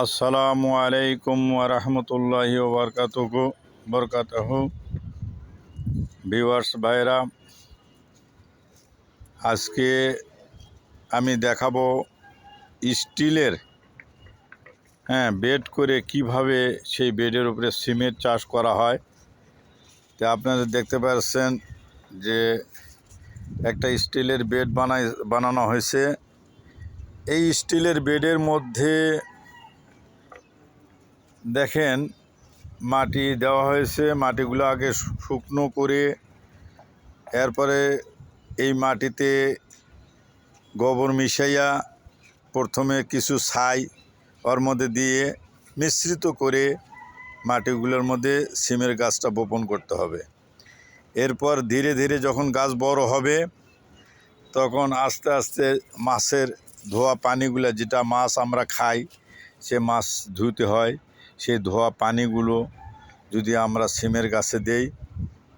আসসালামু আলাইকুম ওয়া রাহমাতুল্লাহি ওয়া বারাকাতুহু ভিউয়ার্স ভাইরা, আজকে আমি দেখাবো স্টিলের বেড করে কিভাবে সেই বেডের উপরে সিমের চাষ করা হয়। তো আপনারা দেখতে পাচ্ছেন যে একটা স্টিলের বেড বানানো হয়েছে। এই স্টিলের বেডের মধ্যে দেখেন মাটি দেওয়া হয়েছে। মাটিগুলো আগে শুকনো করে এরপরে এই মাটিতে গোবর মিশাইয়া প্রথমে কিছু ছাই ওর মধ্যে দিয়ে মিশ্রিত করে মাটিগুলোর মধ্যে সিমের গাছটা বপন করতে হবে। এরপর ধীরে ধীরে যখন গাছ বড় হবে তখন আস্তে আস্তে মাছের ধোয়া পানিগুলো, যেটা মাছ আমরা খাই সে মাছ ধুতে হয়, সেই ধোয়া পানিগুলো যদি আমরা সিমের গাছে দেই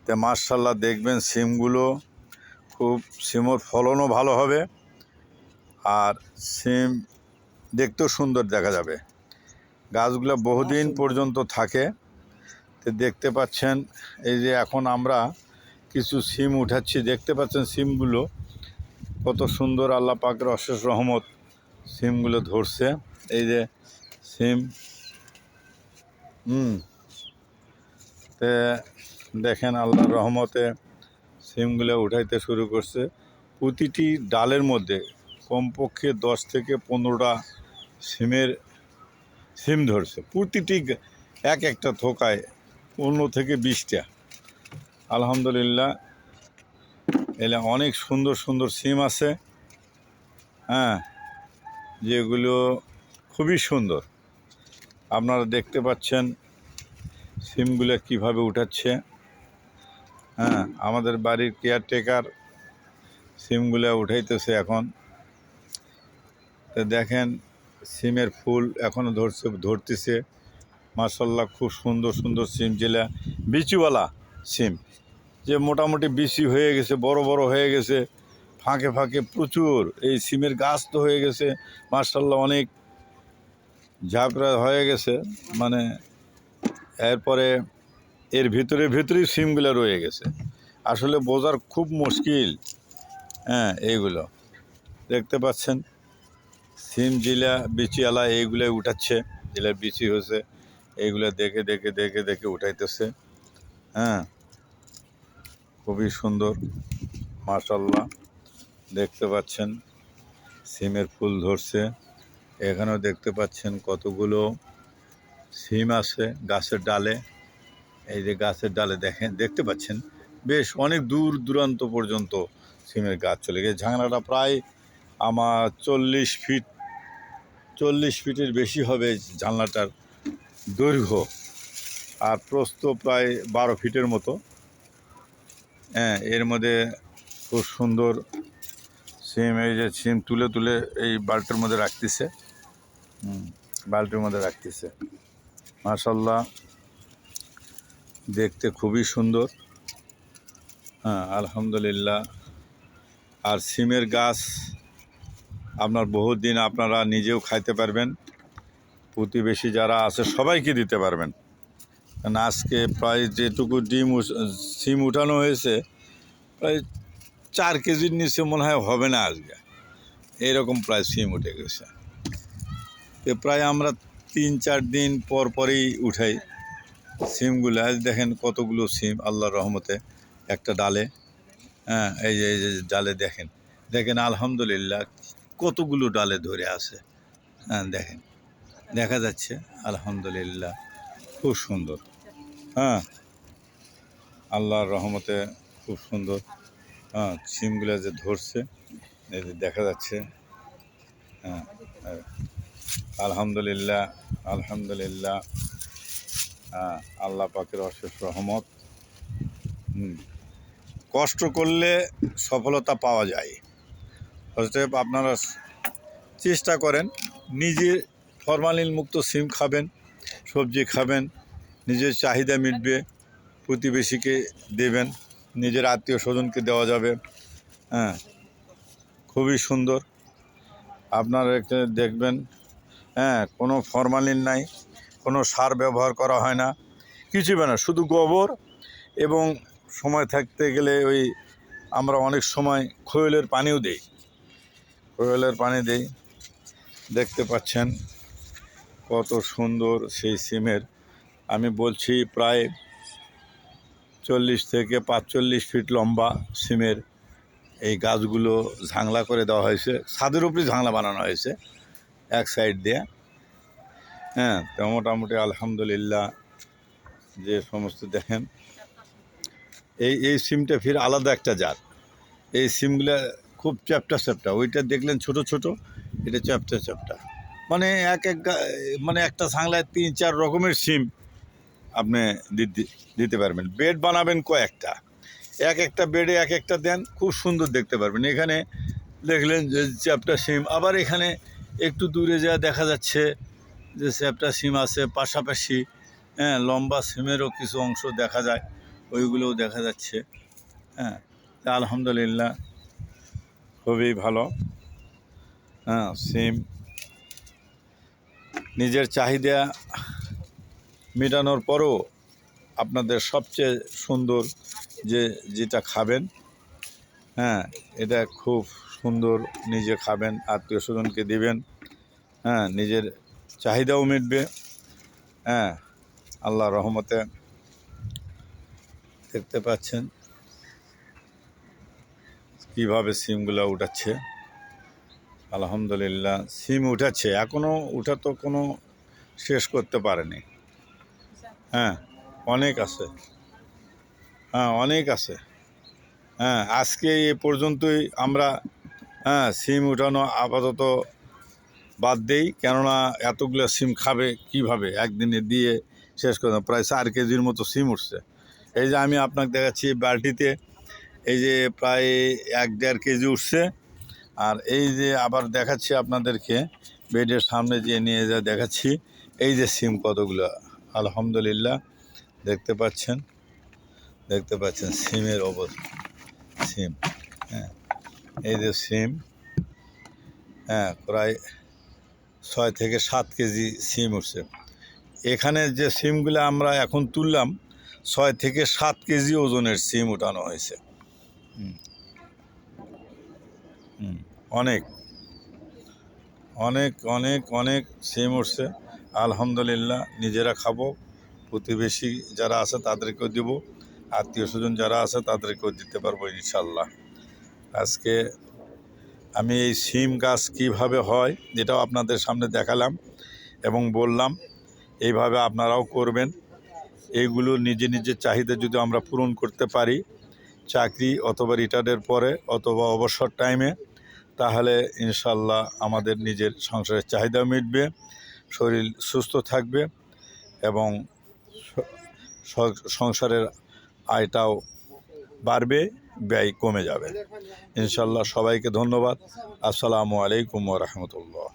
তো মাশাআল্লাহ দেখবেন সিমগুলো সিমের ফলনও ভালো হবে আর সিম দেখতেও সুন্দর দেখা যাবে। গাছগুলো বহুদিন পর্যন্ত থাকে। তো দেখতে পাচ্ছেন এই যে এখন আমরা কিছু সিম উঠাচ্ছি, দেখতে পাচ্ছেন সিমগুলো কত সুন্দর, আল্লাহ পাকের অশেষ রহমত, সিমগুলো ধরছে। এই যে সিম তে দেখেন আল্লাহর রহমতে সিমগুলো উঠাইতে শুরু করছে। প্রতিটি ডালের মধ্যে কমপক্ষে 10 থেকে 15টা সিম ধরছে। প্রতিটি একটা থোকায় 15 থেকে 20টা। আলহামদুলিল্লাহ, এলে অনেক সুন্দর সুন্দর সিম আছে, যেগুলো খুবই সুন্দর। আপনারা দেখতে পাচ্ছেন সিমগুলো কিভাবে উঠাচ্ছে। আমাদের বাড়ির কেয়ারটেকার সিমগুলো উঠাইতেছে এখন। তো দেখেন সিমের ফুল এখনও ধরতেছে। মাশাআল্লাহ, খুব সুন্দর সুন্দর সিম, যেটা বিচিওয়ালা সিম, যে মোটামুটি বিচি হয়ে গেছে, বড় বড় হয়ে গেছে, ফাঁকে ফাঁকে প্রচুর এই সিমের গাছ তো হয়ে গেছে মাশাআল্লাহ, অনেক ঝাঁকড়া হয়ে গেছে। মানে এরপরে এর ভিতরেই সিমগুলো রয়ে গেছে। আসলে বোঝার খুব মুশকিল। এইগুলো দেখতে পাচ্ছেন সিম জিলা বিচিওয়ালা, এইগুলো উঠাচ্ছে, যেগুলো বিচি হয়েছে এইগুলো দেখে দেখে দেখে দেখে উঠাইতেছে। খুবই সুন্দর মাশাআল্লাহ, দেখতে পাচ্ছেন সিমের ফুল ধরছে। এখানেও দেখতে পাচ্ছেন কতগুলো সিম আছে গাছের ডালে। এই যে গাছের ডালে দেখতে পাচ্ছেন বেশ অনেক দূর দূরান্ত পর্যন্ত সিমের গাছ চলে গেছে। ঝাংনাটা প্রায় আমার 40 ফিটের বেশি হবে জানলাটার দৈর্ঘ্য, আর প্রস্থ প্রায় 12 ফিটের মতো। এর মধ্যে খুব সুন্দর সিম, এই যে সিম তুলে তুলে এই বালতির মধ্যে রাখতেছে। মাশাআল্লাহ, দেখতে খুবই সুন্দর। আলহামদুলিল্লাহ। আর সিমের গাছ আপনার বহুত দিন আপনারা নিজেও খাইতে পারবেন, প্রতিবেশী যারা আছে সবাইকে দিতে পারবেন। কারণ আজকে প্রায় যেটুকু সিম উঠানো হয়েছে প্রায় 4 কেজির নিচে মনে হয় হবে না আজকে, এইরকম প্রায় সিম উঠে গেছে। তো প্রায় আমরা 3-4 দিন পরই উঠাই সিমগুলো। আজ দেখেন কতগুলো সিম আল্লাহর রহমতে একটা ডালে। এই যে ডালে দেখেন আলহামদুলিল্লাহ কতগুলো ডালে ধরে আছে। দেখেন, দেখা যাচ্ছে আলহামদুলিল্লাহ, খুব সুন্দর। আল্লাহর রহমতে খুব সুন্দর সিমগুলো যে ধরছে, এই যে দেখা যাচ্ছে। আলহামদুলিল্লাহ, আলহামদুলিল্লাহ, আল্লাহ পাকের অশেষ রহমত। কষ্ট করলে সফলতা পাওয়া যায়। অতএব আপনারা চেষ্টা করেন, নিজে ফরমালিন মুক্ত সিম খাবেন, সবজি খাবেন, নিজের চাহিদা মিটবে, প্রতিবেশীকে দেবেন, নিজের আত্মীয় স্বজনকে দেওয়া যাবে। খুবই সুন্দর। আপনারা দেখবেন হ্যাঁ, কোনো ফরমালিন নাই, কোনো সার ব্যবহার করা হয় না, কিছুই না, শুধু গোবর। এবং সময় থাকতে গেলে ওই আমরা অনেক সময় খোয়েলের পানিও দিই, খোয়েলের পানি দিই। দেখতে পাচ্ছেন কত সুন্দর সেই সিমের, আমি বলছি প্রায় 40 থেকে 45 ফিট লম্বা সিমের এই গাছগুলো ঝাংলা করে দেওয়া হয়েছে, ছাদের উপরেই ঝাংলা বানানো হয়েছে এক সাইড দিয়ে। হ্যাঁ, তো মোটামুটি আলহামদুলিল্লাহ যে সমস্ত দেখেন এই সিমটা ফির আলাদা একটা জাত। এই সিমগুলা খুব চ্যাপ্টা, ওইটা দেখলেন ছোট ছোট, এটা চ্যাপ্টা। মানে মানে একটা ছাংলায় 3-4 রকমের সিম আপনি দিতে পারবেন। বেড বানাবেন কয়েকটা, একটা বেডে একটা দেন, খুব সুন্দর দেখতে পারবেন। এখানে দেখলেন যে চ্যাপ্টা সিম, আবার এখানে একটু দূরে যা দেখা যাচ্ছে যে চ্যাপ্টা সিম আছে পাশাপাশি। হ্যাঁ, লম্বা সিমেরও কিছু অংশ দেখা যায়, ওইগুলোও দেখা যাচ্ছে। হ্যাঁ, আলহামদুলিল্লাহ খুবই ভালো। হ্যাঁ, সিম নিজের চাহিদা মেটানোর পরও আপনাদের সবচেয়ে সুন্দর যেটা খাবেন, হ্যাঁ, এটা খুব সুন্দর, নিজে খাবেন, আত্মীয় স্বজনকে দিবেন। হ্যাঁ, নিজের চাহিদাও মিটবে। হ্যাঁ, আল্লাহ রহমতে দেখতে পাচ্ছেন কীভাবে সিমগুলো উঠাচ্ছে। আলহামদুলিল্লাহ সিম উঠাচ্ছে, এখনও উঠা তো কোনো শেষ করতে পারেনি। হ্যাঁ, অনেক আছে, হ্যাঁ অনেক আছে। হ্যাঁ, আজকে এ পর্যন্তই আমরা সিম উঠানো আপাতত বাদ দেই, কেননা এতগুলো সিম খাবে কিভাবে একদিনে দিয়ে শেষ করে। প্রায় 4 কেজির মতো সিম উঠছে। এই যে আমি আপনাকে দেখাচ্ছি বালতিতে, এই যে প্রায় 1-1.5 কেজি উঠছে। আর এই যে আবার দেখাচ্ছি আপনাদেরকে, বেডের সামনে যে নিয়ে যা দেখাচ্ছি, এই যে সিম কতগুলো, আলহামদুলিল্লাহ দেখতে পাচ্ছেন সিমের অবস্থা। সিম, হ্যাঁ, এই যে সিম, হ্যাঁ, প্রায় 6 থেকে 7 কেজি সিম উঠছে। এখানে যে সিমগুলো আমরা এখন তুললাম, 6 থেকে 7 কেজি ওজনের সিম উঠানো হয়েছে। অনেক অনেক অনেক অনেক সিম উঠছে। আলহামদুলিল্লাহ নিজেরা খাবো, প্রতিবেশী যারা আছে তাদেরকেও দেব, আত্মীয় স্বজন যারা আছে তাদেরকেও দিতে পারবো ইনশাল্লাহ। আজকে আমি এই সিম গাছ কীভাবে হয় এটাও আপনাদের সামনে দেখালাম এবং বললাম, এইভাবে আপনারাও করবেন। এইগুলো নিজের চাহিদা যদি আমরা পূরণ করতে পারি চাকরি অথবা রিটায়ার্ডের পরে অথবা অবসর টাইমে, তাহলে ইনশাল্লাহ আমাদের নিজের সংসারের চাহিদা মিটবে, শরীর সুস্থ থাকবে এবং সংসারের আয়টাও বাড়বে, ব্যয় কমে যাবে ইনশাল্লাহ। সবাইকে ধন্যবাদ। আসসালামু আলাইকুম ওয়া রাহমাতুল্লাহ।